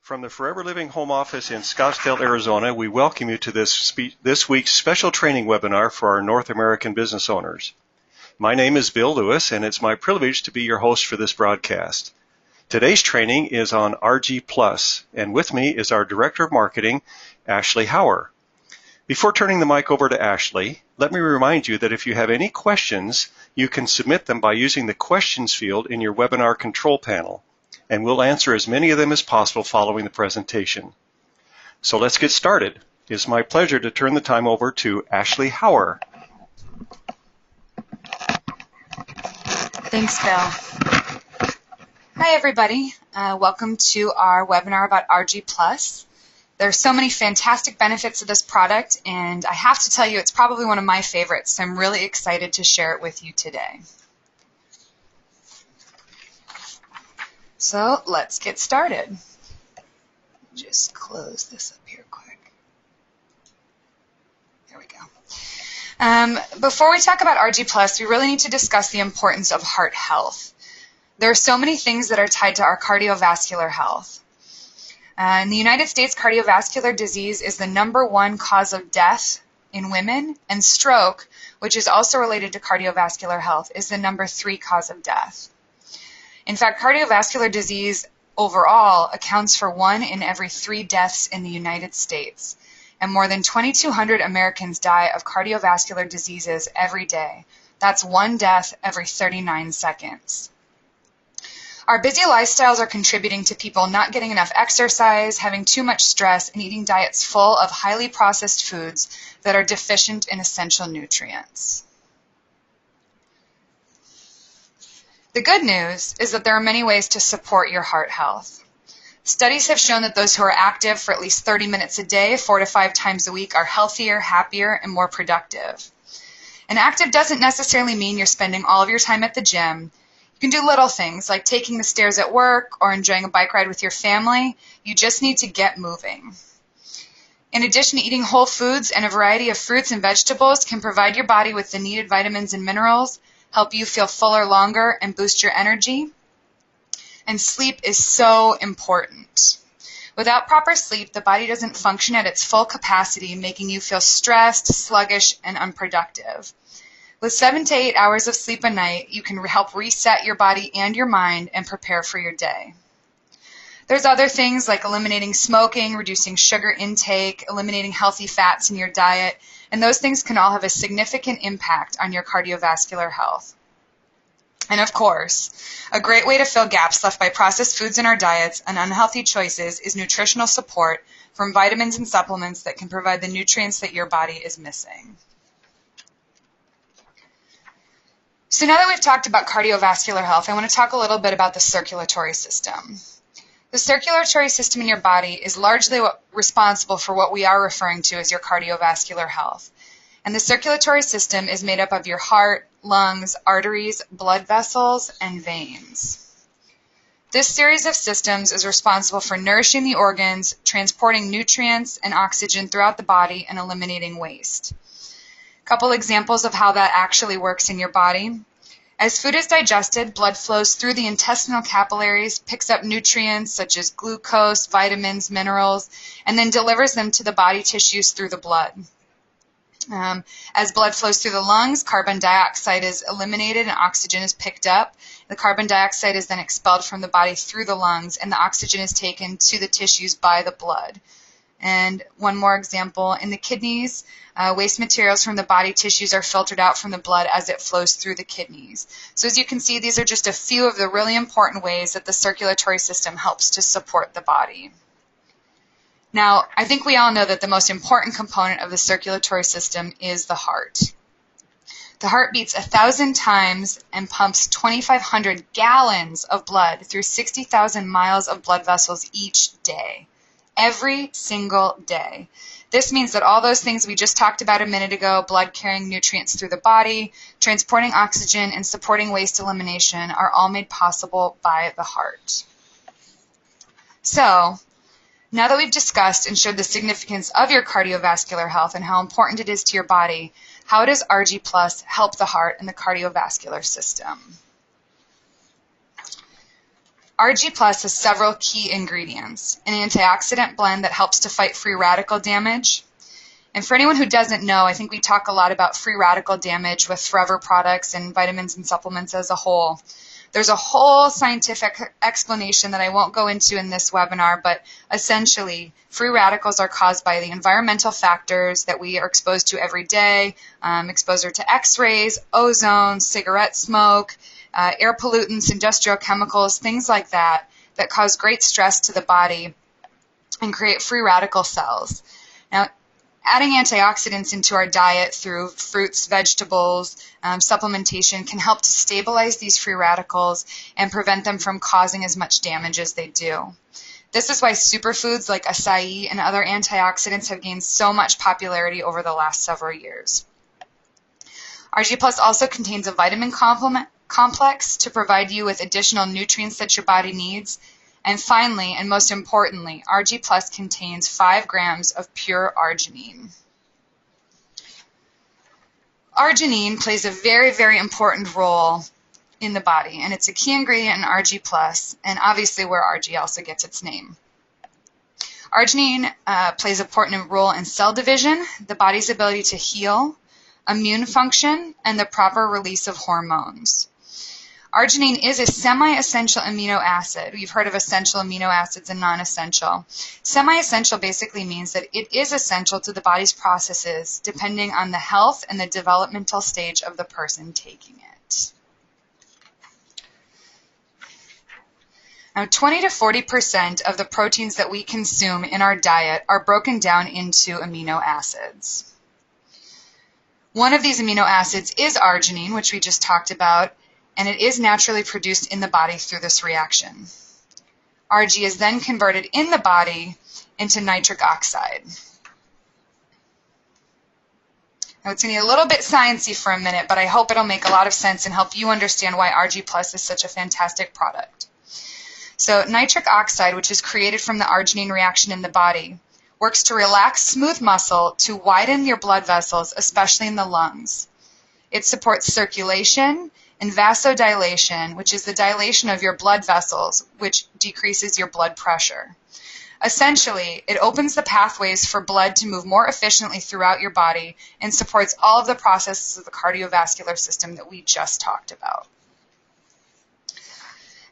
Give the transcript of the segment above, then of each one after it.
From the Forever Living Home Office in Scottsdale, Arizona, we welcome you to this week's special training webinar for our North American business owners. My name is Bill Lewis, and it's my privilege to be your host for this broadcast. Today's training is on Argi Plus, and with me is our Director of Marketing, Ashley Hauer. Before turning the mic over to Ashley, let me remind you that if you have any questions, you can submit them by using the questions field in your webinar control panel, and we'll answer as many of them as possible following the presentation. So let's get started. It's my pleasure to turn the time over to Ashley Hauer. Thanks, Bill. Hi, everybody. Welcome to our webinar about Argi Plus. There are so many fantastic benefits of this product, and I have to tell you, it's probably one of my favorites, so I'm really excited to share it with you today. So let's get started. Just close this up here quick. There we go. Before we talk about Argi Plus, we really need to discuss the importance of heart health. There are so many things that are tied to our cardiovascular health. In the United States, cardiovascular disease is the #1 cause of death in women, and stroke, which is also related to cardiovascular health, is the #3 cause of death. In fact, cardiovascular disease overall accounts for 1 in every 3 deaths in the United States, and more than 2,200 Americans die of cardiovascular diseases every day. That's 1 death every 39 seconds. Our busy lifestyles are contributing to people not getting enough exercise, having too much stress, and eating diets full of highly processed foods that are deficient in essential nutrients. The good news is that there are many ways to support your heart health. Studies have shown that those who are active for at least 30 minutes a day, 4 to 5 times a week, are healthier, happier, and more productive. And active doesn't necessarily mean you're spending all of your time at the gym. You can do little things like taking the stairs at work or enjoying a bike ride with your family. You just need to get moving. In addition, eating whole foods and a variety of fruits and vegetables can provide your body with the needed vitamins and minerals, help you feel fuller longer, and boost your energy. And sleep is so important. Without proper sleep, the body doesn't function at its full capacity, making you feel stressed, sluggish, and unproductive. With 7 to 8 hours of sleep a night, you can help reset your body and your mind and prepare for your day. There's other things like eliminating smoking, reducing sugar intake, eliminating healthy fats in your diet, and those things can all have a significant impact on your cardiovascular health. And of course, a great way to fill gaps left by processed foods in our diets and unhealthy choices is nutritional support from vitamins and supplements that can provide the nutrients that your body is missing. So now that we've talked about cardiovascular health, I want to talk a little bit about the circulatory system. The circulatory system in your body is largely responsible for what we are referring to as your cardiovascular health. And the circulatory system is made up of your heart, lungs, arteries, blood vessels, and veins. This series of systems is responsible for nourishing the organs, transporting nutrients and oxygen throughout the body, and eliminating waste. A couple examples of how that actually works in your body. As food is digested, blood flows through the intestinal capillaries, picks up nutrients such as glucose, vitamins, minerals, and then delivers them to the body tissues through the blood. As blood flows through the lungs, carbon dioxide is eliminated and oxygen is picked up. The carbon dioxide is then expelled from the body through the lungs, and the oxygen is taken to the tissues by the blood. And one more example, in the kidneys, waste materials from the body tissues are filtered out from the blood as it flows through the kidneys. So as you can see, these are just a few of the really important ways that the circulatory system helps to support the body. Now, I think we all know that the most important component of the circulatory system is the heart. The heart beats 1,000 times and pumps 2,500 gallons of blood through 60,000 miles of blood vessels each day. Every single day. This means that all those things we just talked about a minute ago, blood carrying nutrients through the body, transporting oxygen, and supporting waste elimination, are all made possible by the heart. So, now that we've discussed and showed the significance of your cardiovascular health and how important it is to your body, how does Argi Plus help the heart and the cardiovascular system? Argi Plus has several key ingredients: an antioxidant blend that helps to fight free radical damage. And for anyone who doesn't know, I think we talk a lot about free radical damage with forever products and vitamins and supplements as a whole. There's a whole scientific explanation that I won't go into in this webinar, but essentially, free radicals are caused by the environmental factors that we are exposed to every day, exposure to X-rays, ozone, cigarette smoke, air pollutants, industrial chemicals, things like that, that cause great stress to the body and create free radical cells. Now, adding antioxidants into our diet through fruits, vegetables, supplementation can help to stabilize these free radicals and prevent them from causing as much damage as they do. This is why superfoods like acai and other antioxidants have gained so much popularity over the last several years. Argi Plus also contains a vitamin complex to provide you with additional nutrients that your body needs. And finally, and most importantly, Argi Plus contains 5 grams of pure arginine. Arginine plays a very, very important role in the body, and it's a key ingredient in Argi Plus, and obviously where Argi also gets its name. Arginine plays an important role in cell division, the body's ability to heal, immune function, and the proper release of hormones. Arginine is a semi-essential amino acid. You've heard of essential amino acids and non-essential. Semi-essential basically means that it is essential to the body's processes depending on the health and the developmental stage of the person taking it. Now, 20 to 40% of the proteins that we consume in our diet are broken down into amino acids. One of these amino acids is arginine, which we just talked about, and it is naturally produced in the body through this reaction. Argi is then converted in the body into nitric oxide. Now it's going to get a little bit sciencey for a minute, but I hope it'll make a lot of sense and help you understand why Argi Plus is such a fantastic product. So nitric oxide, which is created from the arginine reaction in the body, works to relax smooth muscle to widen your blood vessels, especially in the lungs. It supports circulation and vasodilation, which is the dilation of your blood vessels, which decreases your blood pressure. Essentially, it opens the pathways for blood to move more efficiently throughout your body and supports all of the processes of the cardiovascular system that we just talked about.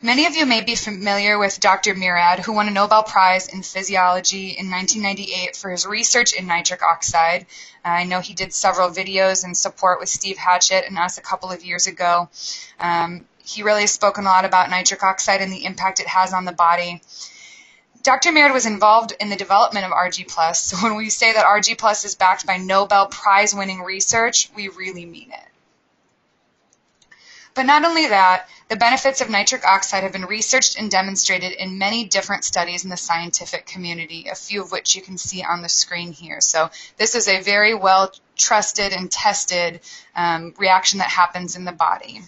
Many of you may be familiar with Dr. Murad, who won a Nobel Prize in Physiology in 1998 for his research in nitric oxide. I know he did several videos in support with Steve Hatchett and us a couple of years ago. He really has spoken a lot about nitric oxide and the impact it has on the body. Dr. Murad was involved in the development of Argi Plus, so when we say that Argi Plus is backed by Nobel Prize-winning research, we really mean it. But not only that, the benefits of nitric oxide have been researched and demonstrated in many different studies in the scientific community, a few of which you can see on the screen here. So this is a very well trusted and tested reaction that happens in the body.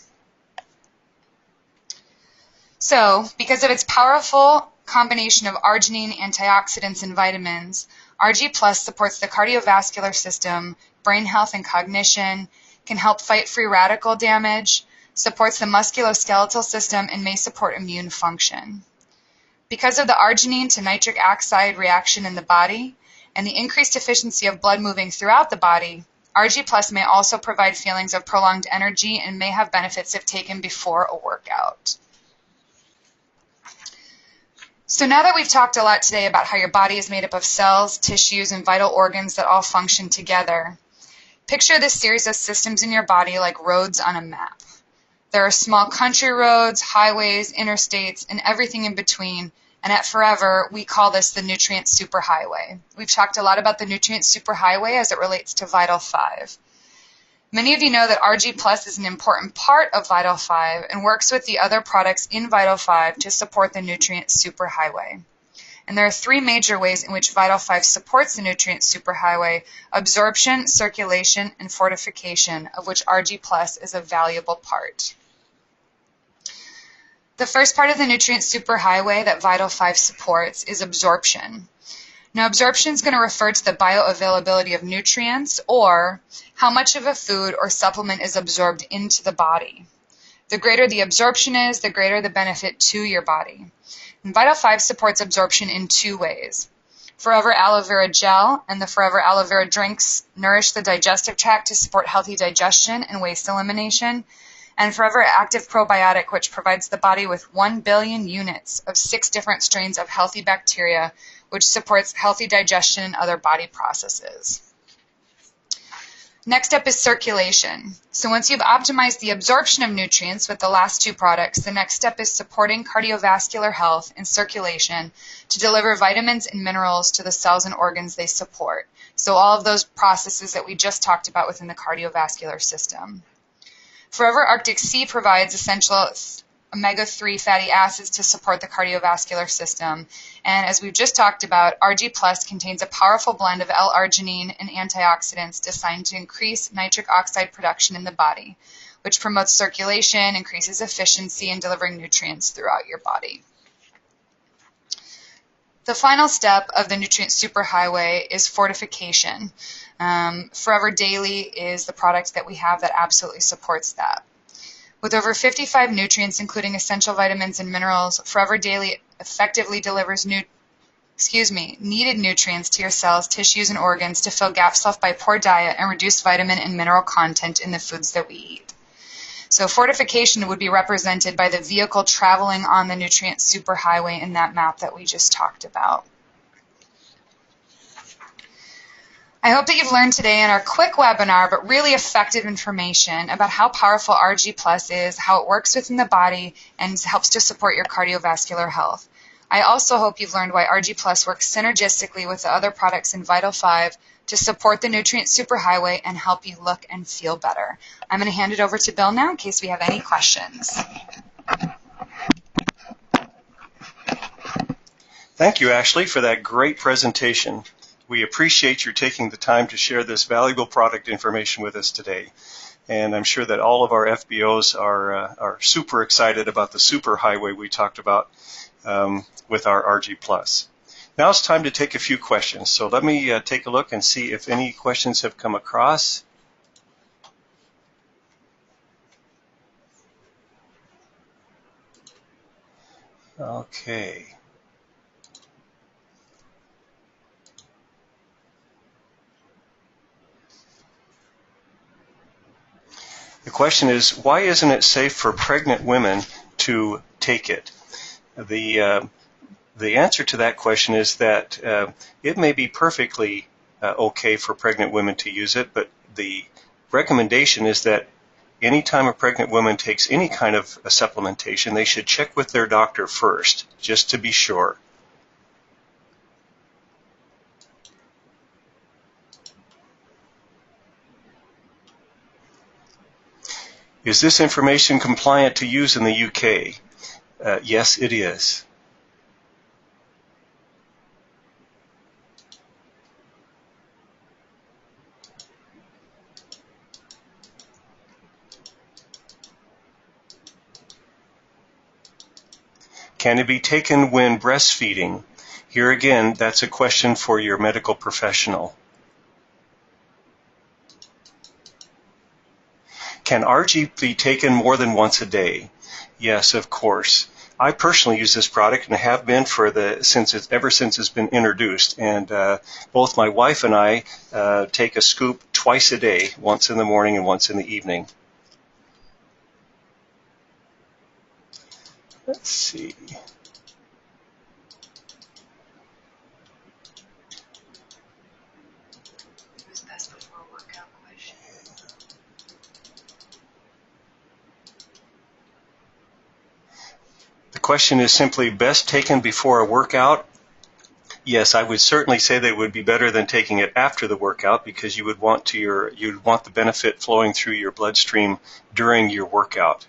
So because of its powerful combination of arginine, antioxidants, and vitamins, Argi Plus supports the cardiovascular system, brain health and cognition, can help fight free radical damage, supports the musculoskeletal system, and may support immune function. Because of the arginine to nitric oxide reaction in the body and the increased efficiency of blood moving throughout the body, Argi Plus may also provide feelings of prolonged energy and may have benefits if taken before a workout. So now that we've talked a lot today about how your body is made up of cells, tissues, and vital organs that all function together, picture this series of systems in your body like roads on a map. There are small country roads, highways, interstates, and everything in between, and at Forever, we call this the nutrient superhighway. We've talked a lot about the nutrient superhighway as it relates to Vital 5. Many of you know that Argi Plus is an important part of Vital 5 and works with the other products in Vital 5 to support the nutrient superhighway. And there are 3 major ways in which Vital 5 supports the nutrient superhighway: absorption, circulation, and fortification, of which Argi Plus is a valuable part. The first part of the nutrient superhighway that Vital 5 supports is absorption. Now, absorption is going to refer to the bioavailability of nutrients, or how much of a food or supplement is absorbed into the body. The greater the absorption is, the greater the benefit to your body. And Vital 5 supports absorption in two ways. Forever Aloe Vera Gel and the Forever Aloe Vera drinks nourish the digestive tract to support healthy digestion and waste elimination. And Forever Active Probiotic, which provides the body with 1 billion units of 6 different strains of healthy bacteria, which supports healthy digestion and other body processes. Next up is circulation. So once you've optimized the absorption of nutrients with the last two products, the next step is supporting cardiovascular health and circulation to deliver vitamins and minerals to the cells and organs they support. So all of those processes that we just talked about within the cardiovascular system. Forever Arctic Sea provides essential omega-3 fatty acids to support the cardiovascular system. And as we've just talked about, Argi Plus contains a powerful blend of L-arginine and antioxidants designed to increase nitric oxide production in the body, which promotes circulation, increases efficiency in delivering nutrients throughout your body. The final step of the nutrient superhighway is fortification. Forever Daily is the product that we have that absolutely supports that. With over 55 nutrients, including essential vitamins and minerals, Forever Daily effectively delivers needed nutrients to your cells, tissues, and organs to fill gaps left by poor diet and reduce vitamin and mineral content in the foods that we eat. So fortification would be represented by the vehicle traveling on the nutrient superhighway in that map that we just talked about. I hope that you've learned today in our quick webinar, but really effective information about how powerful Argi Plus is, how it works within the body, and helps to support your cardiovascular health. I also hope you've learned why Argi Plus works synergistically with the other products in Vital 5 to support the nutrient superhighway and help you look and feel better. I'm going to hand it over to Bill now in case we have any questions. Thank you, Ashley, for that great presentation. We appreciate your taking the time to share this valuable product information with us today. And I'm sure that all of our FBOs are super excited about the superhighway we talked about with our Argi Plus. Now it's time to take a few questions. So let me take a look and see if any questions have come across. Okay. The question is, why isn't it safe for pregnant women to take it? The answer to that question is that it may be perfectly okay for pregnant women to use it, but the recommendation is that anytime a pregnant woman takes any kind of a supplementation, they should check with their doctor first, just to be sure. Is this information compliant to use in the UK? Yes, it is. Can it be taken when breastfeeding? Here again, that's a question for your medical professional. Can Argi be taken more than once a day? Yes, of course. I personally use this product and have been ever since it's been introduced. And both my wife and I take a scoop twice a day, once in the morning and once in the evening. Let's see. The question is simply best taken before a workout. Yes, I would certainly say that it would be better than taking it after the workout because you would want the benefit flowing through your bloodstream during your workout.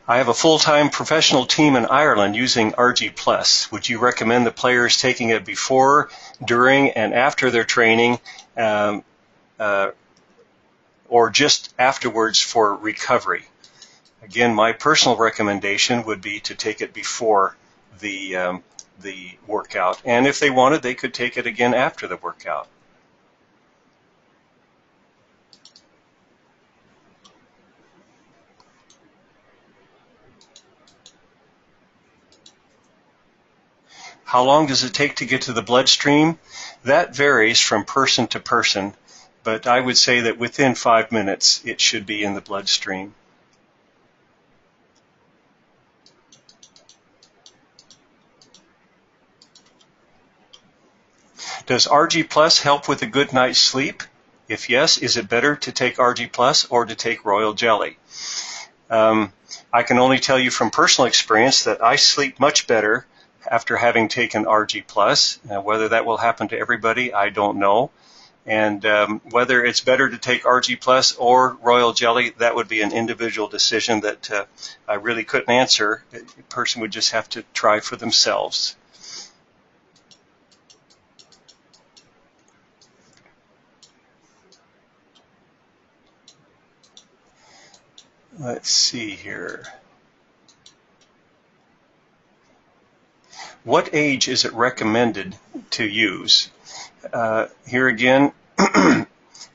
I have a full-time professional team in Ireland using Argi Plus. Would you recommend the players taking it before, during, and after their training? or just afterwards for recovery. Again, my personal recommendation would be to take it before the workout, and if they wanted, they could take it again after the workout. How long does it take to get to the bloodstream? That varies from person to person, but I would say that within 5 minutes it should be in the bloodstream. Does Argi Plus help with a good night's sleep? If yes, is it better to take Argi Plus or to take Royal Jelly? I can only tell you from personal experience that I sleep much better after having taken Argi Plus. Whether that will happen to everybody, I don't know. And whether it's better to take Argi Plus or Royal Jelly, that would be an individual decision that I really couldn't answer. A person would just have to try for themselves. Let's see here. What age is it recommended to use? Here again,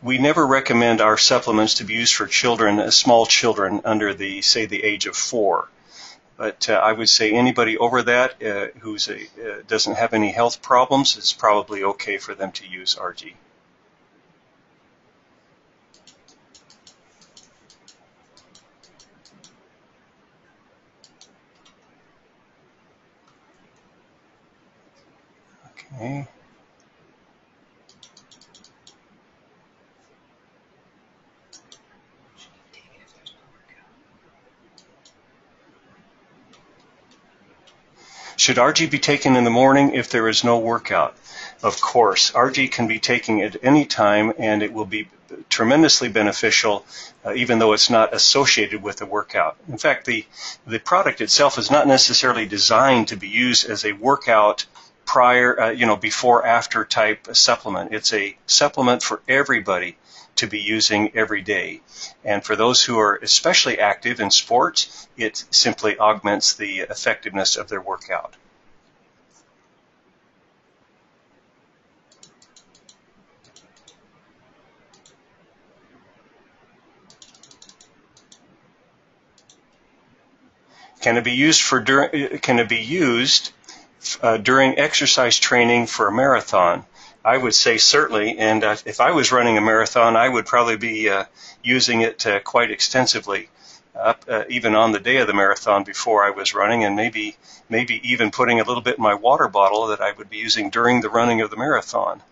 we never recommend our supplements to be used for children, small children under the, say, the age of 4. But I would say anybody over that who doesn't have any health problems, it's probably okay for them to use Argi. Okay. Should Argi be taken in the morning if there is no workout? Of course, Argi can be taken at any time, and it will be tremendously beneficial, even though it's not associated with a workout. In fact, the product itself is not necessarily designed to be used as a workout prior, before after type supplement. It's a supplement for everybody to be using every day. And for those who are especially active in sports, it simply augments the effectiveness of their workout. Can it be used during exercise training for a marathon? I would say certainly, and if I was running a marathon, I would probably be using it quite extensively, even on the day of the marathon before I was running, and maybe even putting a little bit in my water bottle that I would be using during the running of the marathon.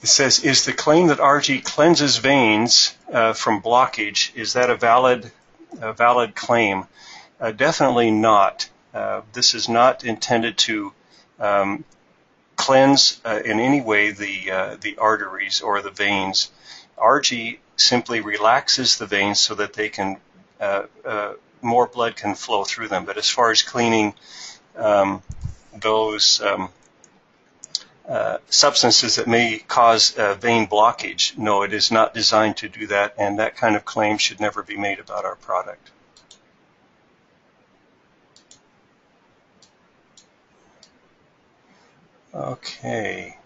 It says, is the claim that Argi cleanses veins from blockage, is that a valid claim? Definitely not. This is not intended to cleanse in any way the arteries or the veins. Argi simply relaxes the veins so that they can more blood can flow through them. But as far as cleaning those substances that may cause vein blockage, no, it is not designed to do that, and that kind of claim should never be made about our product. Okay.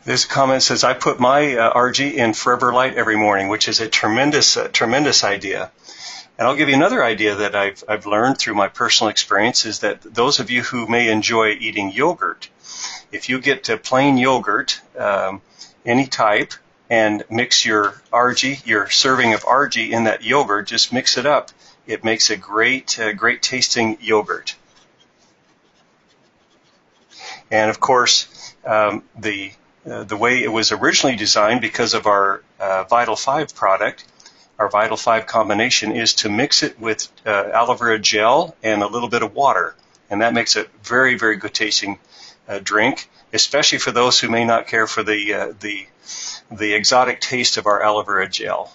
This comment says, I put my Argi in Forever Light every morning, which is a tremendous idea. And I'll give you another idea that I've learned through my personal experience, is that those of you who may enjoy eating yogurt, if you get plain yogurt, any type, and mix your Argi, your serving of Argi in that yogurt, just mix it up it makes a great tasting yogurt. And of course, the way it was originally designed, because of our Vital 5 product, our Vital 5 combination, is to mix it with aloe vera gel and a little bit of water. And that makes it very, very good tasting drink, especially for those who may not care for the exotic taste of our aloe vera gel.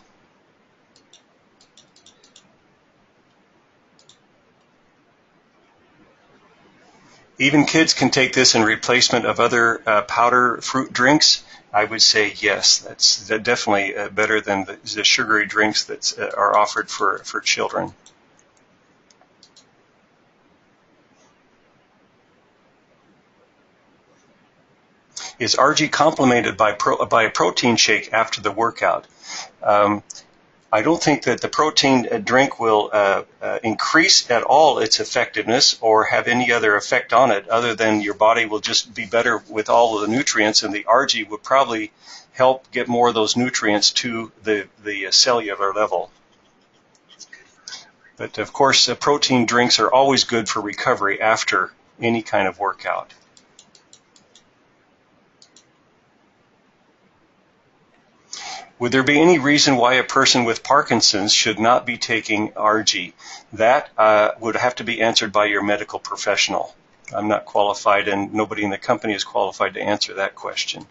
Even kids can take this in replacement of other powder fruit drinks. I would say yes, that's definitely better than the sugary drinks that are offered for children. Is Argi complemented by a protein shake after the workout? I don't think that the protein drink will increase at all its effectiveness or have any other effect on it, other than your body will just be better with all of the nutrients, and the Argi would probably help get more of those nutrients to the cellular level. But of course, protein drinks are always good for recovery after any kind of workout. Would there be any reason why a person with Parkinson's should not be taking Argi? That would have to be answered by your medical professional. I'm not qualified, and nobody in the company is qualified to answer that question.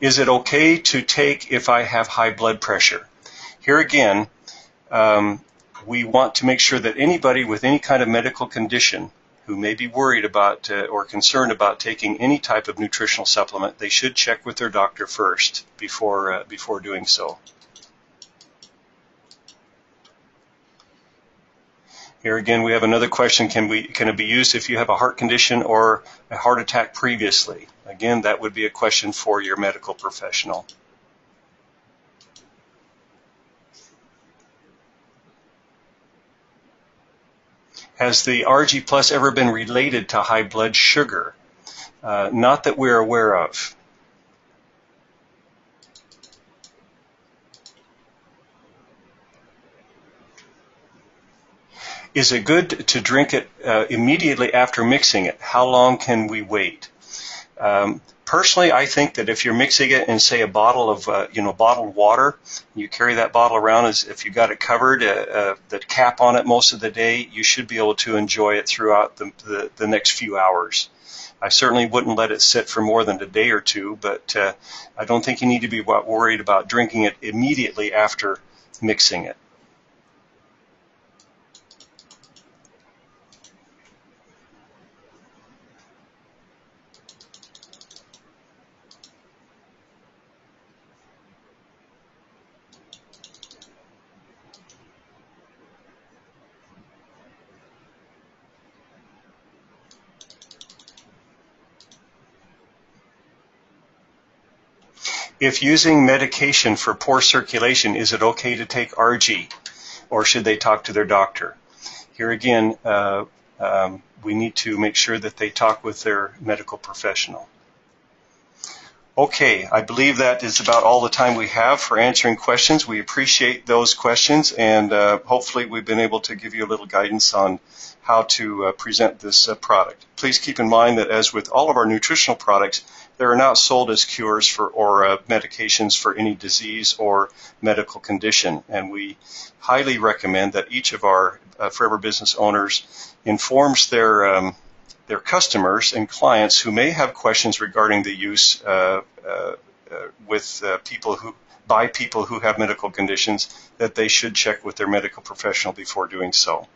Is it okay to take if I have high blood pressure? Here again, we want to make sure that anybody with any kind of medical condition who may be worried about or concerned about taking any type of nutritional supplement, they should check with their doctor first before doing so. Here again, we have another question: can it be used if you have a heart condition or a heart attack previously? Again, that would be a question for your medical professional. Has the Argi Plus ever been related to high blood sugar? Not that we're aware of. Is it good to drink it immediately after mixing it? How long can we wait? Personally, I think that if you're mixing it in, say, a bottle of bottled water, you carry that bottle around as if you got it covered, the cap on it most of the day, you should be able to enjoy it throughout the next few hours. I certainly wouldn't let it sit for more than a day or two, but I don't think you need to be worried about drinking it immediately after mixing it. If using medication for poor circulation, is it okay to take Argi, or should they talk to their doctor? Here again, we need to make sure that they talk with their medical professional. Okay, I believe that is about all the time we have for answering questions. We appreciate those questions, and hopefully we've been able to give you a little guidance on how to present this product. Please keep in mind that, as with all of our nutritional products, they are not sold as cures or medications for any disease or medical condition, and we highly recommend that each of our Forever Business owners informs their customers and clients who may have questions regarding the use with people who have medical conditions, that they should check with their medical professional before doing so.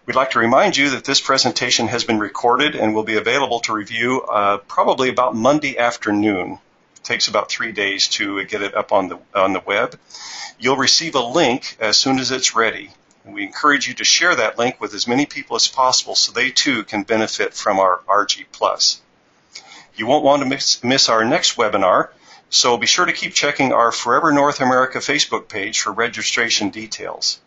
We'd like to remind you that this presentation has been recorded and will be available to review probably about Monday afternoon. It takes about 3 days to get it up on the web. You'll receive a link as soon as it's ready. And we encourage you to share that link with as many people as possible so they too can benefit from our Argi Plus. You won't want to miss our next webinar, so be sure to keep checking our Forever North America Facebook page for registration details.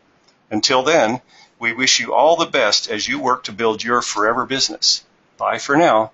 Until then, we wish you all the best as you work to build your forever business. Bye for now.